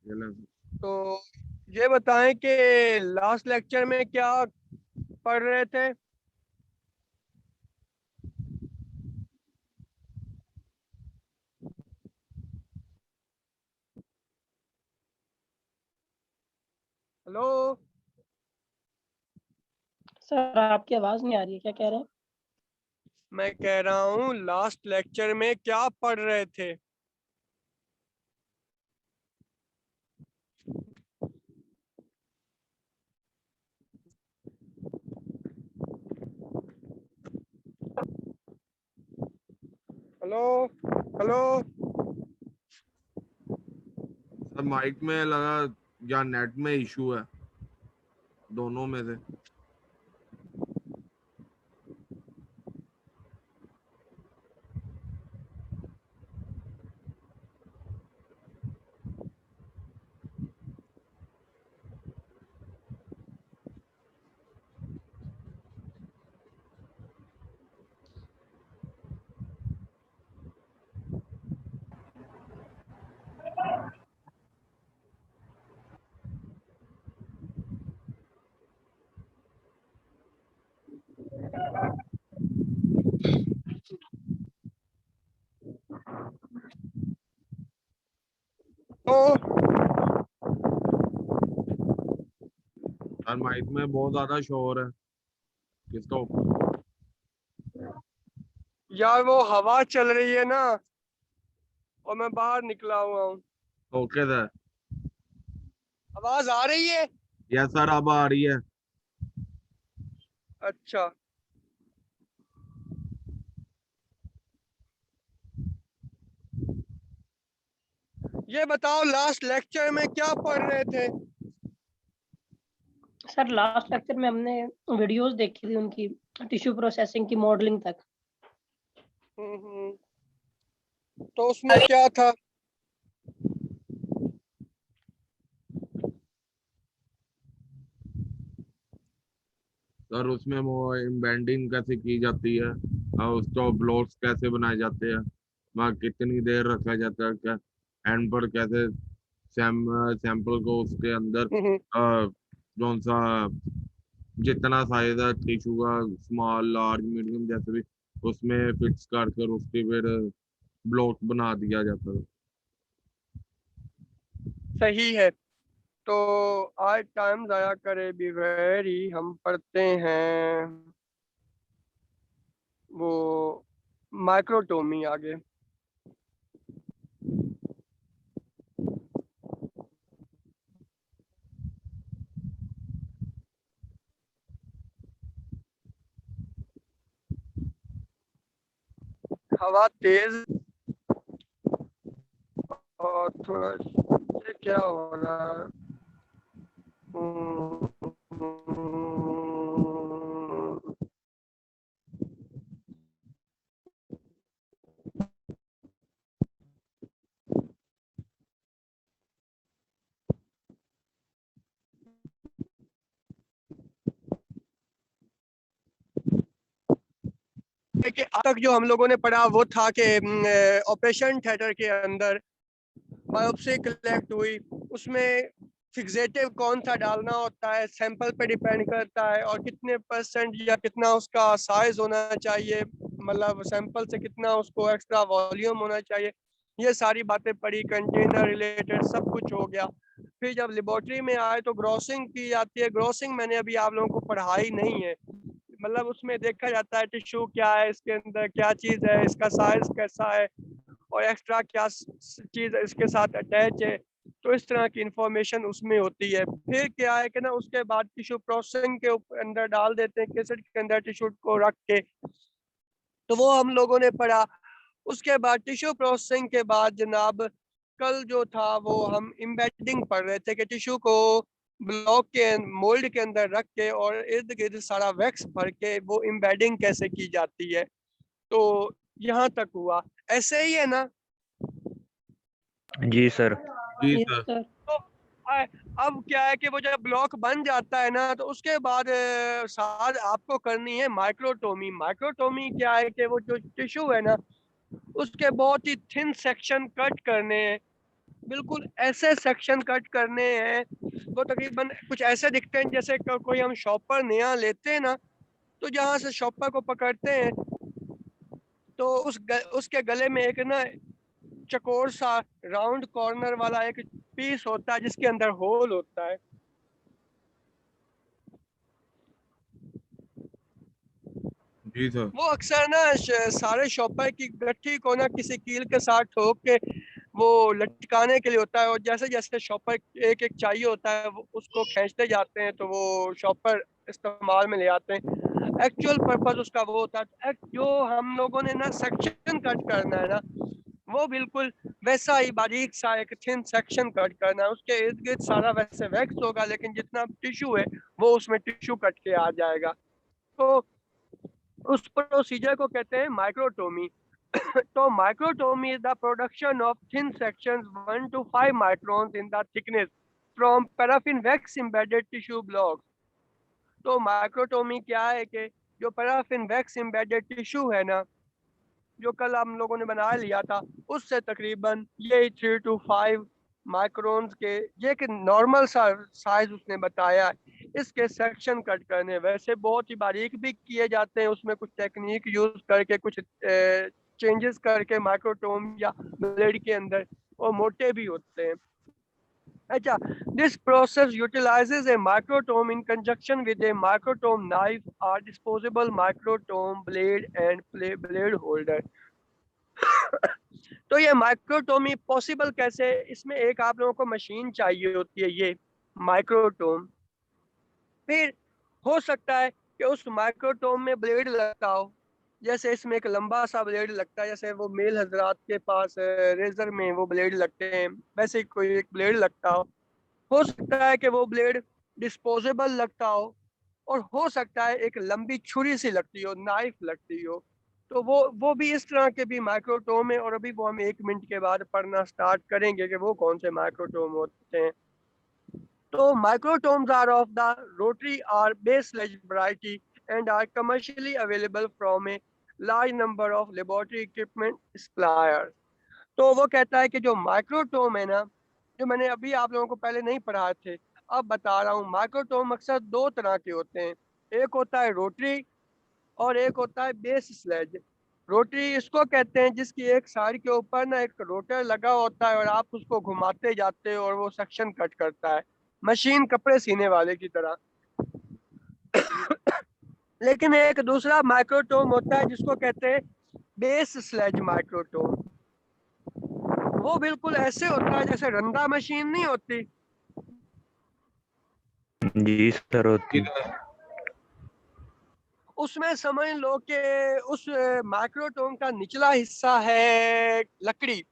तो ये बताएं कि लास्ट लेक्चर में क्या पढ़ रहे थे? हेलो, सर आपकी आवाज नहीं आ रही है, क्या कह रहे हैं? मैं कह रहा हूँ लास्ट लेक्चर में क्या पढ़ रहे थे? हेलो हेलो, सर माइक में लगा या नेट में इशू है, दोनों में से। तो सर माइक में बहुत ज्यादा शोर है, किसका? यार वो हवा चल रही है ना, और मैं बाहर निकला हुआ हूँ। Okay sir. आवाज आ रही है? यस सर, अब आ रही है। अच्छा, ये बताओ लास्ट लेक्चर में क्या पढ़ रहे थे? सर लास्ट लेक्चर में हमने वीडियोस देखी थी उनकी, टिश्यू प्रोसेसिंग की मॉडलिंग तक। हम्म, तो उसमें क्या था? सर उसमें वो एम्बेडिंग कैसे की जाती है और उसको ब्लॉक्स कैसे बनाए जाते हैं, वहाँ कितनी देर रखा जाता है, क्या एंड पर कैसे सैंपल को उसके अंदर कौन सा जितना साइज है टिश्यू का, स्मॉल लार्ज मीडियम जैसे भी, उसमें फिक्स कर कर उसके फिर ब्लॉक बना दिया जाता है। सही है। तो आज टाइम जाया करे बगैर ही हम पढ़ते हैं वो माइक्रोटोमी आगे। हवा तेज और थोड़ा, ये क्या हो रहा है? हम्म, देखिए, अब तक जो हम लोगों ने पढ़ा वो था कि ऑपरेशन थिएटर के अंदर बायोप्सी कलेक्ट हुई, उसमें फिक्सेटिव कौन सा डालना होता है सैंपल पे डिपेंड करता है, और कितने परसेंट या कितना उसका साइज होना चाहिए, मतलब सैंपल से कितना उसको एक्स्ट्रा वॉल्यूम होना चाहिए। ये सारी बातें पढ़ी, कंटेनर रिलेटेड सब कुछ हो गया। फिर जब लेबोरेटरी में आए तो ग्रॉसिंग की जाती है। ग्रॉसिंग मैंने अभी आप लोगों को पढ़ाई नहीं है, मतलब उसमें देखा जाता है टिश्यू क्या है, इसके अंदर क्या चीज़ है, इसका साइज कैसा है, और एक्स्ट्रा क्या चीज़ इसके साथ अटैच है। तो इस तरह की इंफॉर्मेशन उसमें होती है। फिर क्या है कि ना, उसके बाद टिश्यू प्रोसेसिंग के अंदर डाल देते हैं, केसेट के अंदर टिश्यू को रख के। तो वो हम लोगों ने पढ़ा। उसके बाद टिश्यू प्रोसेसिंग के बाद जनाब, कल जो था वो हम इम्बेडिंग पढ़ रहे थे कि टिश्यू को ब्लॉक के मोल्ड के अंदर रख के और इर्द गिर्द सारा वैक्स भर के वो इम्बेडिंग कैसे की जाती है। तो यहाँ तक हुआ, ऐसे ही है ना? जी सर। जी यस सर। सर। तो अब क्या है कि वो जब ब्लॉक बन जाता है ना, तो उसके बाद साथ आपको करनी है माइक्रोटोमी। माइक्रोटोमी क्या है कि वो जो टिश्यू है ना, उसके बहुत ही थिन सेक्शन कट करने हैं, बिल्कुल ऐसे सेक्शन कट करने हैं, वो तकरीबन कुछ ऐसे दिखते हैं जैसे कोई हम शॉपर नया लेते हैं ना, तो जहाँ से शॉपर को पकड़ते हैं तो उसके गले में एक ना चकोर सा राउंड कॉर्नर वाला एक पीस होता है जिसके अंदर होल होता है। जी सर। वो अक्सर ना सारे शॉपर की गट्ठी को ना किसी कील के साथ ठोक के वो लटकाने के लिए होता है, और जैसे जैसे शॉपर एक एक चाहिए होता है वो उसको खींचते जाते हैं तो वो शॉपर इस्तेमाल में ले आते हैं। एक्चुअल पर्पस उसका वो होता है जो हम लोगों ने ना सेक्शन कट करना है ना, वो बिल्कुल वैसा ही बारीक सा एक थिन सेक्शन कट करना है। उसके इर्द गिर्द सारा वैसे वैक्स होगा, लेकिन जितना टिश्यू है वो उसमें टिश्यू कट के आ जाएगा। तो उस प्रोसीजर को कहते हैं माइक्रोटोमी। तो microtomy is the production of thin sections 1 to 5 microns in the thickness from paraffin wax embedded tissue blocks. तो माइक्रोटोमी क्या है कि जो पैराफिन वैक्स एम्बेडेड टिश्यू है ना, जो कल हम लोगों ने बना लिया था, उससे तकरीबन ये 3 to 5 माइक्रोन्स के, ये कि नॉर्मल सा साइज उसने बताया है। इसके सेक्शन कट करने वैसे बहुत ही बारीक भी किए जाते हैं, उसमें कुछ टेक्निक यूज करके कुछ चेंजेस करके माइक्रोटोम या ब्लेड के अंदर, और मोटे भी होते हैं। अच्छा, this process utilizes a microtome in conjunction with a microtome knife or disposable microtome blade and blade holder। तो ये माइक्रोटोमी पॉसिबल कैसे है? इसमें एक आप लोगों को मशीन चाहिए होती है, ये माइक्रोटोम। फिर हो सकता है कि उस माइक्रोटोम में ब्लेड लगता हो, जैसे इसमें एक लंबा सा ब्लेड लगता है, जैसे वो मेल हजरात के पास रेजर में वो ब्लेड लगते हैं, वैसे ही कोई एक ब्लेड लगता हो सकता है कि वो ब्लेड डिस्पोजेबल लगता और हो सकता है एक लंबी छुरी सी लगती हो, नाइफ लगती हो। तो वो भी इस तरह के भी माइक्रोटोम है, और अभी वो हम 1 मिनट के बाद पढ़ना स्टार्ट करेंगे कि वो कौन से माइक्रोटोम होते हैं। तो microtomes are of the rotary or base-edge variety and are commercially available from a large number of laboratory equipment suppliers। तो वो कहता है कि जो माइक्रोटोम है ना, जो मैंने अभी आप लोगों को पहले नहीं पढ़ाए थे, अब बता रहा हूँ। माइक्रोटोम अक्सर 2 तरह के होते हैं, एक होता है रोटरी और एक होता है बेस स्लेज। रोटरी इसको कहते हैं जिसकी एक साइड के ऊपर ना एक रोटर लगा होता है और आप उसको घुमाते जाते हो और वो सेक्शन कट करता है, मशीन कपड़े सीने वाले की तरह। लेकिन एक दूसरा माइक्रोटोम होता है जिसको कहते हैं बेस स्लेज माइक्रोटोम। वो बिल्कुल ऐसे होता है जैसे रंदा मशीन नहीं होती, जी सर होती। उसमें समझ लो कि उस माइक्रोटोम का निचला हिस्सा है लकड़ी,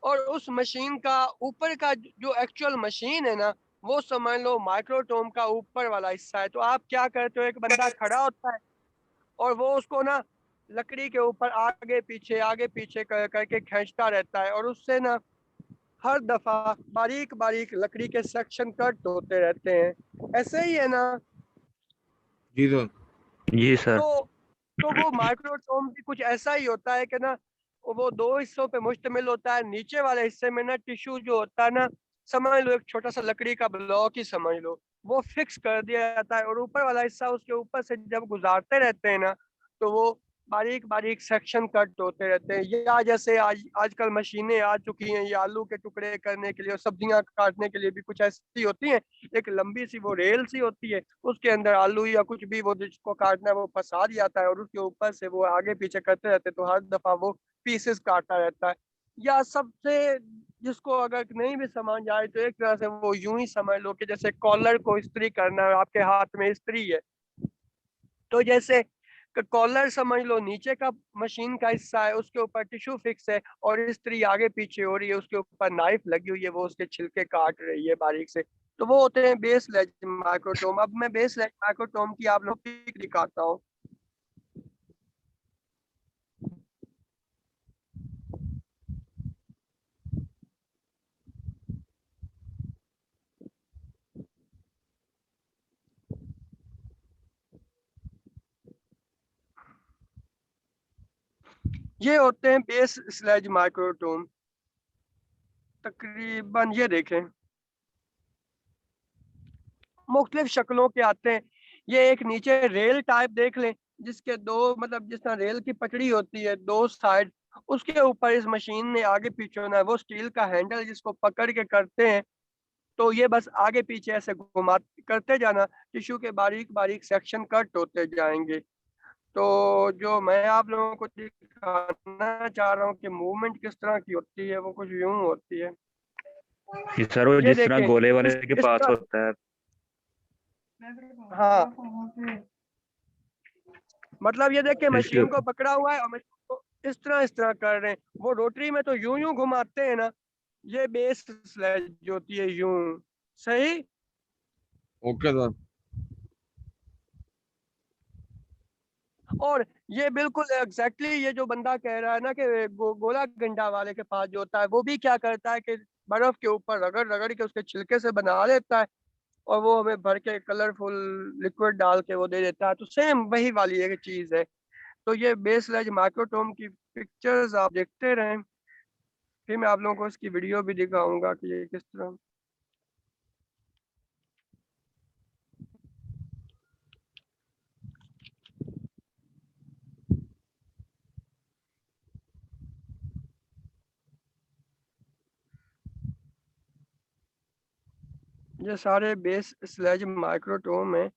और उस मशीन का ऊपर का जो एक्चुअल मशीन है ना, वो समझ लो माइक्रोटोम का ऊपर वाला हिस्सा है। तो आप क्या करते हो, एक बंदा खड़ा होता है और वो उसको ना लकड़ी के ऊपर आगे पीछे करके खींचता रहता है, और उससे ना हर दफा बारीक बारीक लकड़ी के सेक्शन कट होते रहते हैं। ऐसे ही है ना? जी सर। जी सर। तो तो वो माइक्रोटोम भी कुछ ऐसा ही होता है कि ना, वो 2 हिस्सों पे मुश्तमिल होता है। नीचे वाले हिस्से में ना टिश्यू जो होता है ना, समझ लो एक छोटा सा लकड़ी का ब्लॉक ही समझ लो, वो फिक्स कर दिया जाता है, और ऊपर वाला हिस्सा उसके ऊपर से जब गुजारते रहते हैं ना, तो वो बारीक बारीक सेक्शन कट होते रहते हैं। या जैसे आजकल मशीनें आ चुकी हैं, ये आलू के टुकड़े करने के लिए और सब्जियां काटने के लिए भी कुछ ऐसी होती हैं, एक लंबी सी वो रेल सी होती है, उसके अंदर आलू या कुछ भी वो जिसको काटना है वो फंसा दिया जाता है, और उसके ऊपर से वो आगे पीछे करते रहते हैं, तो हर दफा वो पीसेस काटता रहता है। या सबसे जिसको अगर नहीं भी समझ आए तो एक तरह से वो यूं ही समझ लो कि जैसे कॉलर को इस्त्री करना है, आपके हाथ में इस्त्री है, तो जैसे कॉलर समझ लो नीचे का मशीन का हिस्सा है, उसके ऊपर टिश्यू फिक्स है और इस्त्री आगे पीछे हो रही है, उसके ऊपर नाइफ लगी हुई है, वो उसके छिलके काट रही है बारीक से। तो वो होते हैं बेस लेज माइक्रोटोम। अब मैं बेस लेज माइक्रोटोम की आप लोग पिक दिखाता हूँ। ये होते हैं बेस स्लेज माइक्रोटोम। तकरीबन ये देखें मुख्तलिफ शक्लों के आते हैं। ये एक नीचे रेल टाइप देख लें, जिसके दो मतलब जिस तरह रेल की पटड़ी होती है दो साइड, उसके ऊपर इस मशीन ने आगे पीछे होना है, वो स्टील का हैंडल जिसको पकड़ के करते हैं। तो ये बस आगे पीछे ऐसे घुमा करते जाना, टिश्यू के बारीक बारीक सेक्शन कट होते जाएंगे। तो जो मैं आप लोगों को दिखाना चाह रहा हूँ कि मूवमेंट किस तरह की होती है, वो कुछ यूं होती है। ये सर वो ये जिस तरह देखें गोले वाले इस के पास तरह, होता है। हाँ मतलब ये देखें इसके मशीन को पकड़ा हुआ है और मशीन को इस तरह कर रहे हैं। वो रोटरी में तो यूं यूं घुमाते हैं ना, ये बेस स्लेज होती है यूं। सही। Okay sir. और ये बिल्कुल एग्जैक्टली ये जो बंदा कह रहा है ना कि गोला गंडा वाले के पास जो होता है, वो भी क्या करता है कि बर्फ के ऊपर रगड़ रगड़ के उसके छिलके से बना लेता है और वो हमें भर के कलरफुल लिक्विड डाल के वो दे देता है। तो सेम वही वाली एक चीज है। तो ये बेस लेज माइक्रोटोम की पिक्चर्स आप देखते रहें, फिर मैं आप लोगों को इसकी वीडियो भी दिखाऊंगा कि ये किस तरह। ये सारे बेस स्लेज माइक्रोटोम है,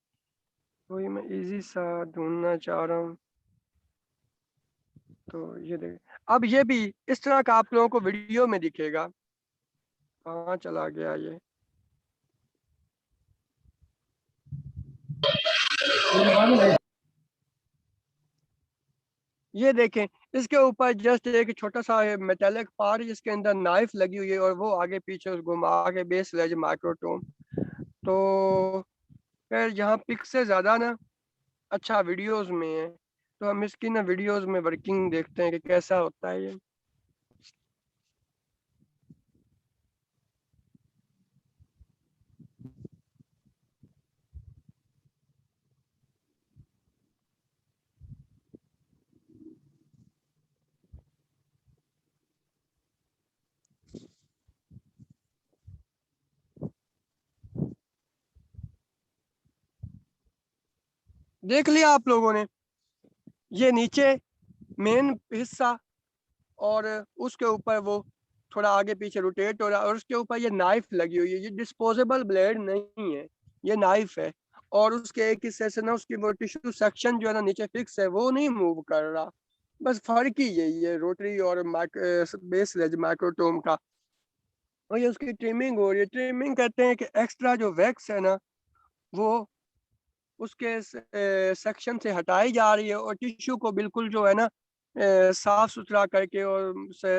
वही मैं इजी सा ढूंढना चाह रहा हूँ। तो ये देख, अब ये भी इस तरह का आप लोगों को वीडियो में दिखेगा। कहाँ चला गया ये देखें इसके ऊपर जस्ट एक छोटा सा मेटेलिक पार्ट जिसके अंदर नाइफ लगी हुई है और वो आगे पीछे उस घुमा के बेस लेज माइक्रोटोम। तो फिर यहाँ पिक से ज़्यादा ना अच्छा वीडियोस में है, तो हम इसकी ना वीडियोस में वर्किंग देखते हैं कि कैसा होता है ये। देख लिया आप लोगों ने, ये नीचे मेन हिस्सा और उसके ऊपर वो थोड़ा आगे पीछे रोटेट हो रहा है और उसके ऊपर ये नाइफ लगी हुई है। ये डिस्पोजेबल ब्लेड नहीं है, ये नाइफ है। और उसके एक हिस्से से ना उसकी वो टिश्यू सेक्शन जो है ना नीचे फिक्स है, वो नहीं मूव कर रहा। बस फर्क ही यही है रोटरी और बेस लेज माइक्रोटोम का। और ये उसकी ट्रिमिंग हो रही है। ट्रिमिंग कहते हैं कि एक्स्ट्रा जो वैक्स है ना वो उसके सेक्शन से हटाई जा रही है और टिश्यू को बिल्कुल जो है ना साफ सुथरा करके और से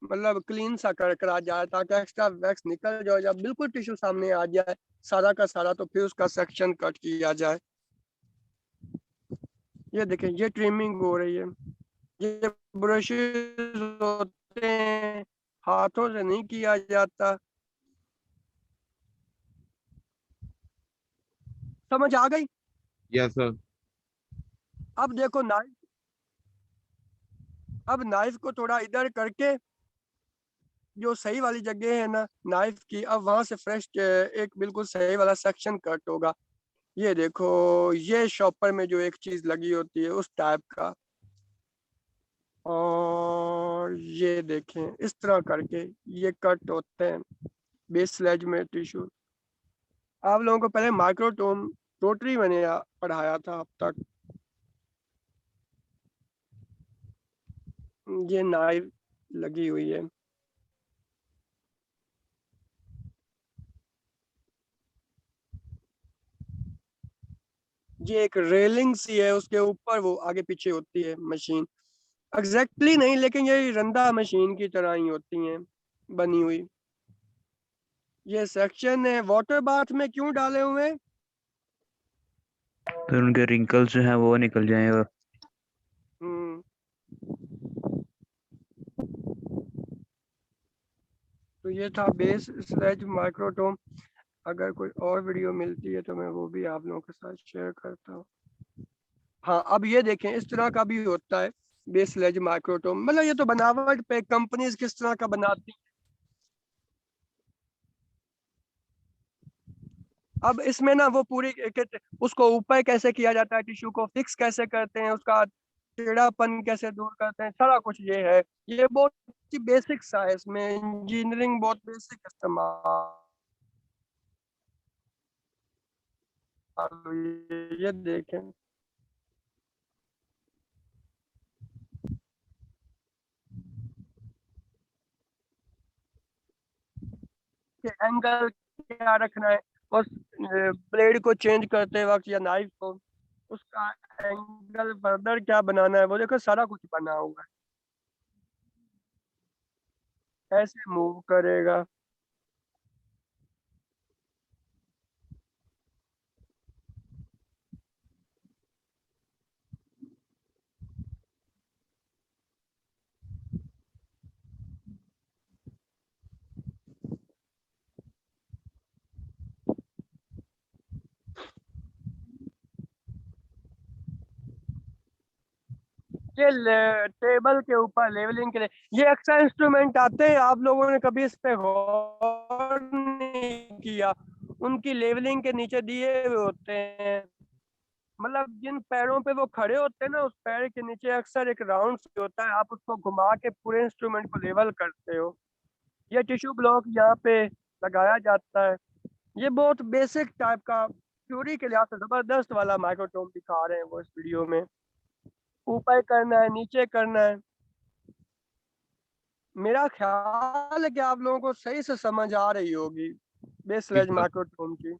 मतलब क्लीन सा कर करा जाए ताकि एक्स्ट्रा वैक्स निकल जाए। जब बिल्कुल टिश्यू सामने आ जाए सारा का सारा, तो फिर उसका सेक्शन कट किया जाए। ये देखें ये ट्रिमिंग हो रही है। ये ब्रशेस होते हैं, हाथों से नहीं किया जाता। समझ आ गई? Yes sir. अब देखो नाइफ, अब नाइफ को थोड़ा इधर करके जो सही वाली जगह है ना नाइफ की, अब वहां से फ्रेश एक बिल्कुल सही वाला सेक्शन कट होगा। ये देखो ये शॉपर में जो एक चीज लगी होती है उस टाइप का। और ये देखें इस तरह करके ये कट होते हैं बेस स्लेज में टिश्यू। आप लोगों को पहले माइक्रोटोम रोटरी मैंने पढ़ाया था अब तक। ये नाइफ लगी हुई है। ये एक रेलिंग सी है, उसके ऊपर वो आगे पीछे होती है मशीन। एग्जैक्टली नहीं, लेकिन ये रंदा मशीन की तरह ही होती हैं बनी हुई। ये सेक्शन है वाटर बाथ में क्यों डाले हुए? फिर उनके रिंकल्स जो हैं वो निकल जाएंगे। हम्म। तो ये था बेस स्लेज माइक्रोटोम। अगर कोई और वीडियो मिलती है तो मैं वो भी आप लोगों के साथ शेयर करता हूँ। हाँ अब ये देखें इस तरह का भी होता है बेस स्लेज माइक्रोटोम। मतलब ये तो बनावट पे कंपनीज किस तरह का बनाती अब इसमें ना वो पूरी उसको ऊपर कैसे किया जाता है, टिश्यू को फिक्स कैसे करते हैं, उसका टेढ़ापन कैसे दूर करते हैं, सारा कुछ ये है। ये बहुत ही बेसिक सा है, इसमें इंजीनियरिंग बहुत बेसिक इस्तेमाल हुई है। ये देखें, कि एंगल क्या रखना है, और ब्लेड को चेंज करते वक्त या नाइफ को उसका एंगल फर्दर क्या बनाना है, वो देखो सारा कुछ बना हुआ है, ऐसे मूव करेगा। ये टेबल के ऊपर लेवलिंग के लिए ये अक्सर इंस्ट्रूमेंट आते हैं, आप लोगों ने कभी इस पे गौर नहीं किया, उनकी लेवलिंग के नीचे दिए हुए होते हैं, मतलब जिन पैरों पे वो खड़े होते हैं ना, उस पैर के नीचे अक्सर एक राउंड होता है, आप उसको घुमा के पूरे इंस्ट्रूमेंट को लेवल करते हो। ये टिश्यू ब्लॉक यहाँ पे लगाया जाता है। ये बहुत बेसिक टाइप का थ्योरी के लिहाज से जबरदस्त वाला माइक्रोटोम दिखा रहे हैं वो इस वीडियो में। ऊपर करना है, नीचे करना है। मेरा ख्याल है कि आप लोगों को सही से समझ आ रही होगी बेस लेज किसका? माइक्रोटोम की।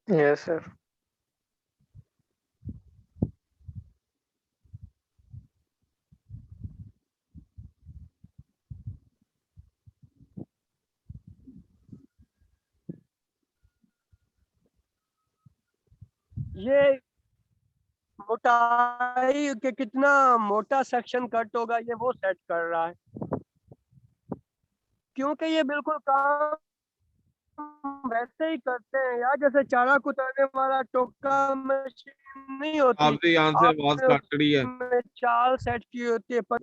Yes sir. ये मोटाई के कितना मोटा सेक्शन कट होगा ये वो सेट कर रहा है, क्योंकि ये बिल्कुल काम वैसे ही करते हैं यार, जैसे चारा कुतरने वाला टोका मशीन नहीं होती, आपसे यहाँ से आवाज आपने काट रही है। उसमें चाल सेट की होती है, पर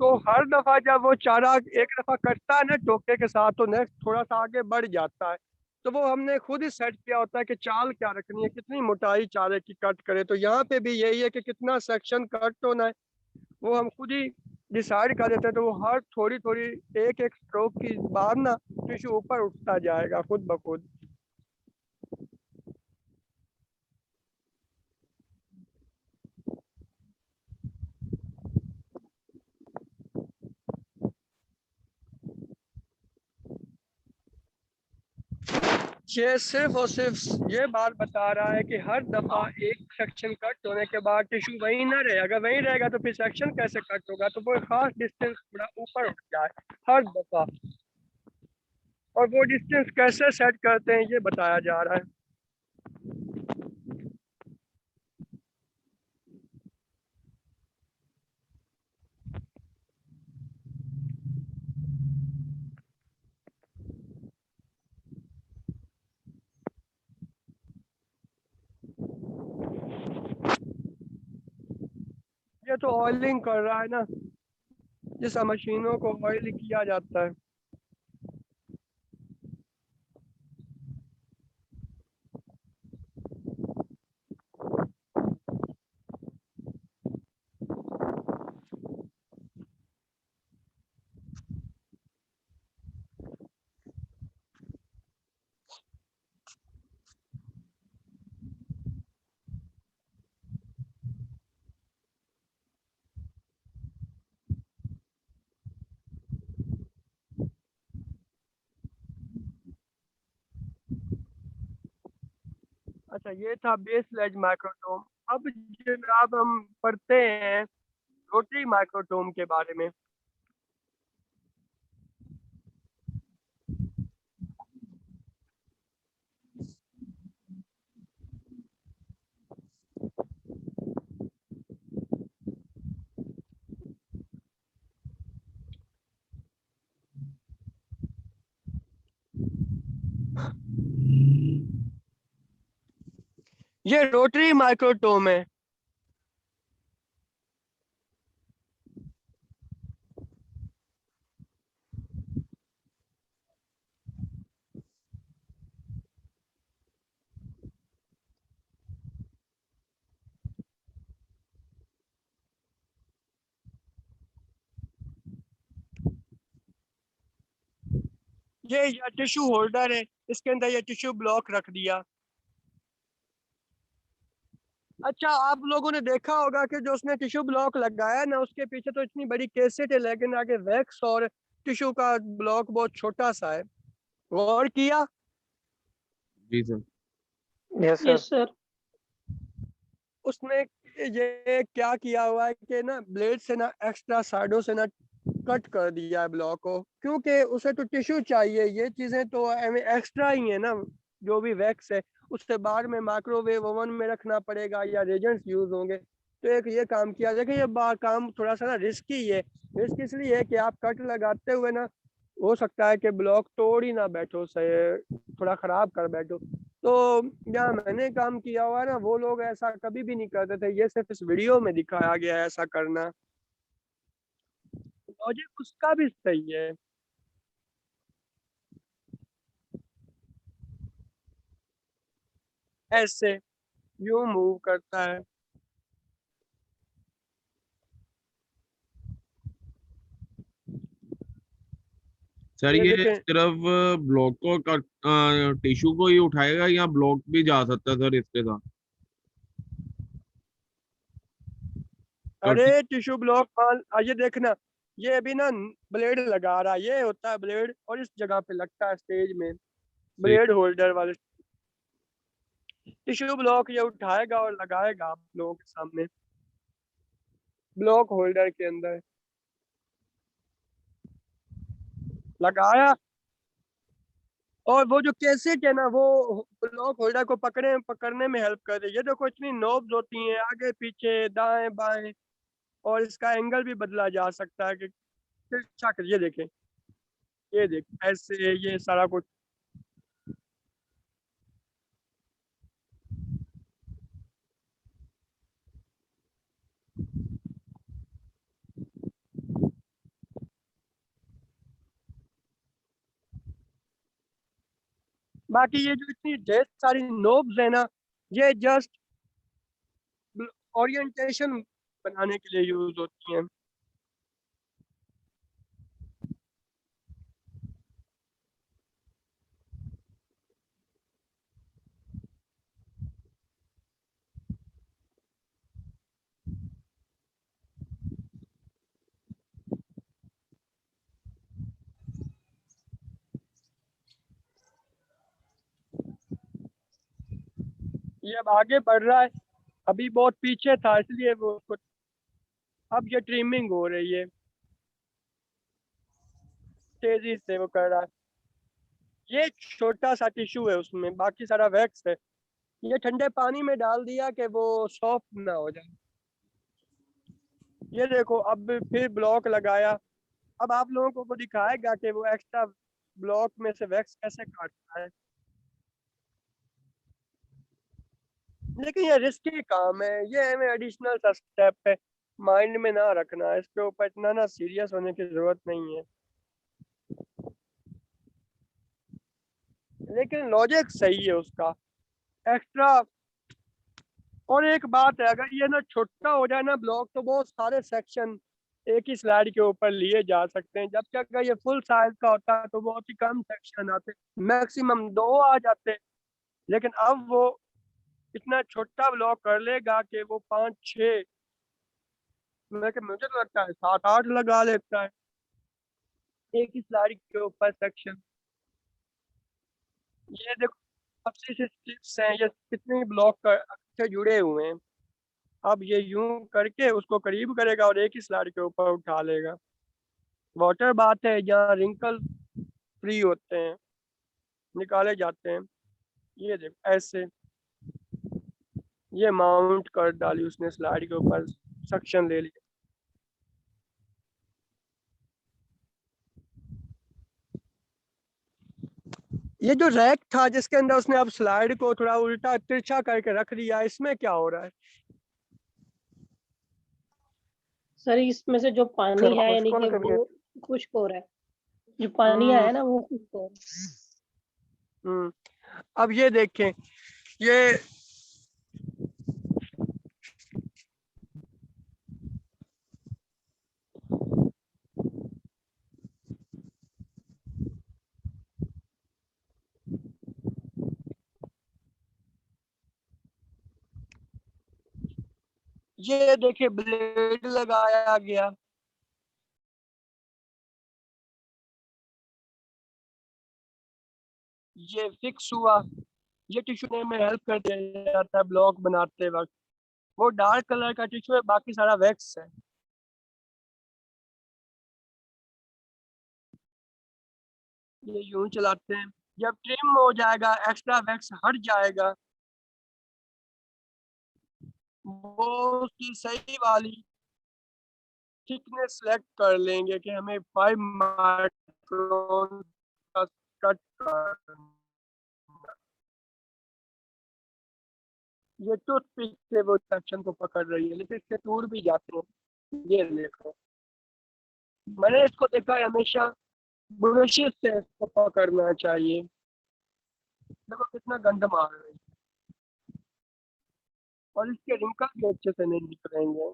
तो हर दफा जब वो चारा एक दफा कटता है ना टोके के साथ, तो नेक्स्ट थोड़ा सा आगे बढ़ जाता है, तो वो हमने खुद ही सेट किया होता है कि चाल क्या रखनी है, कितनी मोटाई चारे की कट करे। तो यहाँ पे भी यही है कि कितना सेक्शन कट होना है, वो हम खुद ही डिसाइड कर देते हैं। तो वो हर थोड़ी थोड़ी एक एक स्ट्रोक की बाद ना टिश्यू ऊपर उठता जाएगा खुद ब खुद। ये सिर्फ और सिर्फ ये बात बता रहा है कि हर दफा एक सेक्शन कट होने के बाद टिश्यू वहीं ना रहे, अगर वहीं रहेगा तो फिर सेक्शन कैसे कट होगा, तो वो खास डिस्टेंस थोड़ा ऊपर उठ जाए हर दफा, और वो डिस्टेंस कैसे सेट करते हैं ये बताया जा रहा है। ये तो ऑयलिंग कर रहा है ना, जिस मशीनों को ऑयल किया जाता है। अच्छा, ये था बेस लेज माइक्रोटोम। अब जनाब हम पढ़ते हैं रोटरी माइक्रोटोम के बारे में। ये रोटरी माइक्रोटोम है। ये टिश्यू होल्डर है, इसके अंदर ये टिश्यू ब्लॉक रख दिया। अच्छा, आप लोगों ने देखा होगा कि जो उसने टिश्यू ब्लॉक लगाया ना, उसके पीछे तो इतनी बड़ी कैसेट है, लेकिन आगे वैक्स और टिश्यू का ब्लॉक बहुत छोटा सा है। गौर किया? जी सर। Yes yes sir. उसने ये क्या किया हुआ है कि ना ब्लेड से ना एक्स्ट्रा साइडों से ना कट कर दिया है ब्लॉक को, क्योंकि उसे तो टिश्यू चाहिए। ये चीजें तो एक्स्ट्रा ही है ना, जो भी वैक्स है उससे बाद में माइक्रोवेव ओवन में रखना पड़ेगा या रेजेंट्स यूज होंगे। तो एक ये काम किया, देखिए ये काम थोड़ा सा ना रिस्की है। रिस्क इसलिए है कि आप कट लगाते हुए ना हो सकता है कि ब्लॉक तोड़ ही ना बैठो, सही थोड़ा खराब कर बैठो। तो यहाँ मैंने काम किया हुआ है ना, वो लोग ऐसा कभी भी नहीं करते थे, ये सिर्फ इस वीडियो में दिखाया गया है ऐसा करना। लॉजिक उसका भी सही है। ऐसे यूं मूव करता है। सर ये ये देखें, सिर्फ ब्लॉक को टिश्यू को ही उठाएगा या ब्लॉक भी जा सकता है सर इसके साथ? तो अरे टिश्यू ब्लॉक मान, ये देखना, ये अभी ना ब्लेड लगा रहा है, ये होता है ब्लेड, और इस जगह पे लगता है स्टेज में ठीक। ब्लेड होल्डर वाले। टिश्यू ब्लॉक ये उठाएगा और लगाएगा आप लोगों के सामने ब्लॉक होल्डर के अंदर। लगाया, और वो जो कैसेट है ना, वो ब्लॉक होल्डर को पकड़ने में हेल्प कर रही है। ये देखो इतनी नोब्स होती हैं, आगे पीछे दाएं बाएं, और इसका एंगल भी बदला जा सकता है कि तिरछा कर। ये देखें, ये देख ऐसे, ये सारा कुछ। बाकी ये जो इतनी ढेर सारी नोब्स है ना, ये जस्ट ओरिएंटेशन बनाने के लिए यूज होती हैं। ये अब आगे बढ़ रहा है, अभी बहुत पीछे था इसलिए वो उसको, अब ये ट्रिमिंग हो रही है, तेजी से वो कर रहा है। ये छोटा सा टिश्यू है, उसमें बाकी सारा वैक्स है। ये ठंडे पानी में डाल दिया कि वो सॉफ्ट ना हो जाए। ये देखो, अब फिर ब्लॉक लगाया। अब आप लोगों को वो दिखाएगा कि वो एक्स्ट्रा ब्लॉक में से वैक्स कैसे काटता है। लेकिन ये रिस्की काम है, ये हमें एडिशनल सा स्टेप है, माइंड में ना रखना, इसके ऊपर इतना ना सीरियस होने की जरूरत नहीं है। लेकिन लॉजिक सही है उसका, एक्स्ट्रा। और एक बात है, अगर ये ना छोटा हो जाए ना ब्लॉक, तो बहुत सारे सेक्शन एक ही स्लाइड के ऊपर लिए जा सकते हैं। जबकि अगर ये फुल साइज का होता है तो बहुत ही कम सेक्शन आते, मैक्सिमम 2 आ जाते। लेकिन अब वो इतना छोटा ब्लॉक कर लेगा कि वो 5-6, मुझे तो लगता है 7-8 लगा लेता है एक ही स्लाइड के ऊपर सेक्शन। ये देखो, सबसे से स्ट्रिप्स हैं, ये कितने ब्लॉक से जुड़े हुए हैं। अब ये यूं करके उसको करीब करेगा और एक ही स्लाइड के ऊपर उठा लेगा। वाटर बात है जहाँ रिंकल फ्री होते हैं, निकाले जाते हैं। ये देखो ऐसे, ये माउंट कर डाली उसने स्लाइड के ऊपर, सक्शन ले लिया। ये जो रैक था जिसके अंदर उसने अब स्लाइड को थोड़ा उल्टा तिरछा करके रख दिया, इसमें क्या हो रहा है? सर इसमें से जो पानी है यानी कि वो खुश्क हो रहा है, जो पानी आया है ना वो खुश्क हो रहा है। अब ये देखें, ये ये देखिए ब्लेड लगाया गया, ये फिक्स हुआ। ये टिश्यू में हेल्प कर दिया जाता है ब्लॉक बनाते वक्त। वो डार्क कलर का टिश्यू है, बाकी सारा वैक्स है। ये यूं चलाते हैं, जब ट्रिम हो जाएगा एक्स्ट्रा वैक्स हट जाएगा, वो उसकी सही वाली थिकनेस सेलेक्ट कर लेंगे कि हमें 5 माइक्रोन का कट करना। ये टूथपिक से वो सेक्शन को पकड़ रही है, लेकिन इससे दूर भी जाते हैं। ये देखो, मैंने इसको देखा है हमेशा ब्रशेस से इसको पकड़ना चाहिए। देखो कितना गंद मार रही है, और इसके रिंकल भी अच्छे से नहीं निकलेंगे।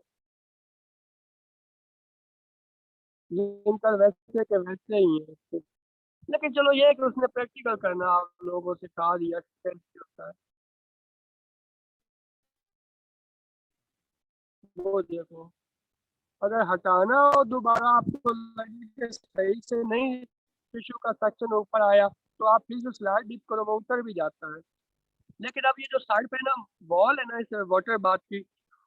ये रिंकल वैसे के वैसे ही है इसके। लेकिन चलो ये है कि उसने प्रैक्टिकल करना आप लोगों से सिखा दिया कि कैसे होता है। वो देखो, अगर हटाना हो दोबारा आपको लगे कि सही से नहीं टिश्यू का सेक्शन ऊपर आया, तो आप फिर जो स्लाइड डिप करो वो उतर भी जाता है। लेकिन अब ये जो साइड पे ना वॉल है ना इस वाटर बाथ की,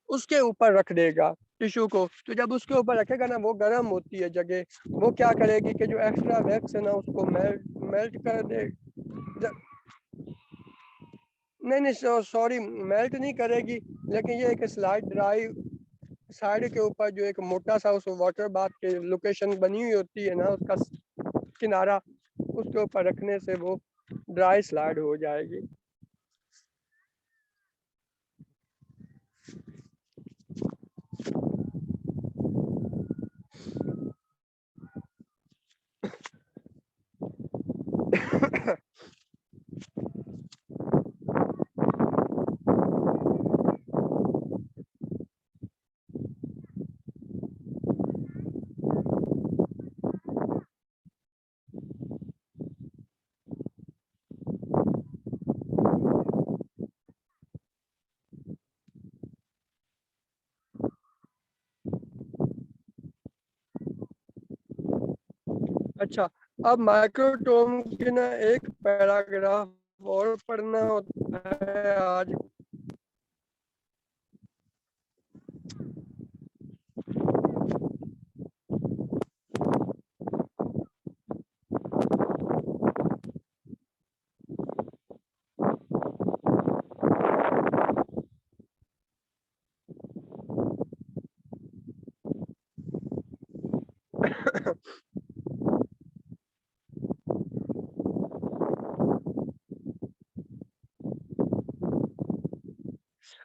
उसके ऊपर रख देगा टिश्यू को। तो जब उसके ऊपर रखेगा ना, वो गर्म होती है जगह, वो क्या करेगी कि जो एक्स्ट्रा वैक्स है ना उसको मेल्ट कर दे। नहीं नहीं सॉरी, मेल्ट नहीं करेगी, लेकिन ये एक स्लाइड ड्राई साइड के ऊपर जो एक मोटा सा उस वाटर बाथ के लोकेशन बनी हुई होती है ना, उसका किनारा, उसके ऊपर रखने से वो ड्राई स्लाइड हो जाएगी। अच्छा, अब माइक्रोटोम के ना एक पैराग्राफ और पढ़ना होता है आज।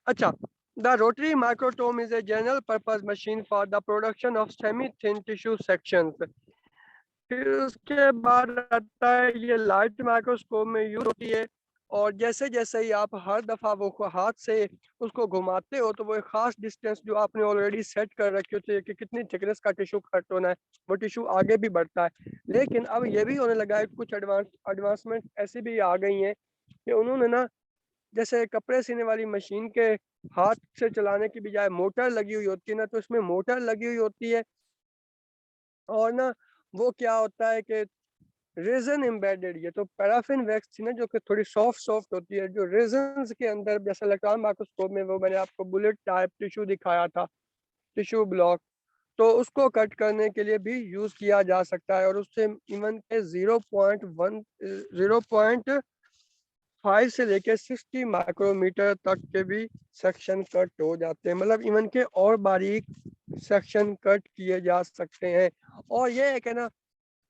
अच्छा, the rotary microtome is a general purpose machine for the production of semi thin tissue sections। फिर उसके बाद आता है ये लाइट माइक्रोस्कोप में यूज होती है, और जैसे जैसे ही आप हर दफा वो हाथ से उसको घुमाते हो, तो वो एक खास डिस्टेंस जो आपने ऑलरेडी सेट कर रखी होती है कि कितनी थिकनेस का टिश्यू कट होना है, वो टिश्यू आगे भी बढ़ता है। लेकिन अब ये भी होने लगा है, कुछ एडवांसमेंट ऐसी भी आ गई हैं कि उन्होंने ना, जैसे कपड़े सीने वाली मशीन के हाथ से चलाने की बजाय मोटर लगी हुई होती है ना, तो इसमें मोटर लगी हुई होती है, और ना वो क्या होता है कि रेजन एम्बेडेड, ये तो पैराफिन वैक्स थी ना जो कि थोड़ी सॉफ्ट सॉफ्ट होती है, जो रेजन के अंदर, जैसे इलेक्ट्रॉन माइक्रोस्कोप में वो मैंने आपको बुलेट टाइप टिश्यू दिखाया था, टिश्यू ब्लॉक, तो उसको कट करने के लिए भी यूज किया जा सकता है। और उससे इवन के 0.5 से लेके 60 माइक्रोमीटर तक के भी सेक्शन कट हो जाते हैं, मतलब इवन के और बारीक सेक्शन कट किए जा सकते हैं। और ये है कि ना,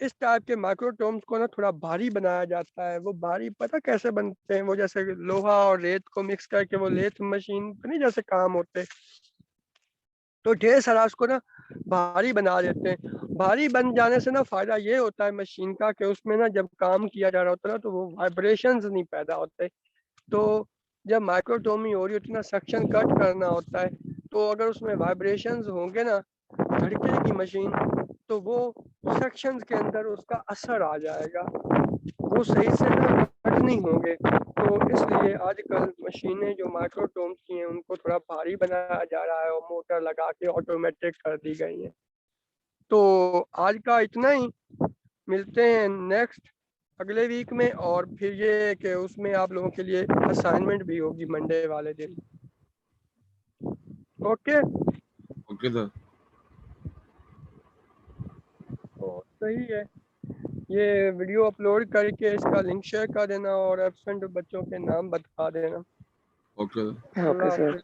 इस टाइप के माइक्रोटोम्स को ना थोड़ा भारी बनाया जाता है। वो भारी पता कैसे बनते हैं? वो जैसे लोहा और रेत को मिक्स करके वो लेथ मशीन पे नहीं जैसे काम होते, तो ढेर सारा उसको ना भारी बना देते हैं। भारी बन जाने से ना फायदा ये होता है मशीन का कि उसमें ना जब काम किया जा रहा होता है ना, तो वो वाइब्रेशंस नहीं पैदा होते। तो जब माइक्रोटोमी हो रही होती है ना, सेक्शन कट करना होता है, तो अगर उसमें वाइब्रेशंस होंगे ना, धड़केगी मशीन, तो वो सेक्शंस के अंदर उसका असर आ जाएगा, वो सही से ना कट नहीं होंगे, तो इसलिए आजकल मशीनें जो माइक्रोटोम्स की हैं उनको थोड़ा भारी बनाया जा रहा है और मोटर लगा के ऑटोमेटिक कर दी गई है। तो आज का इतना ही, मिलते हैं नेक्स्ट अगले वीक में। और फिर ये कि उसमें आप लोगों के लिए असाइनमेंट भी होगी मंडे वाले दिन। Okay okay sir. तो सही है, ये वीडियो अपलोड करके इसका लिंक शेयर कर देना और एब्सेंट बच्चों के नाम बता देना। Okay sir. अल्लाह हाफिज़।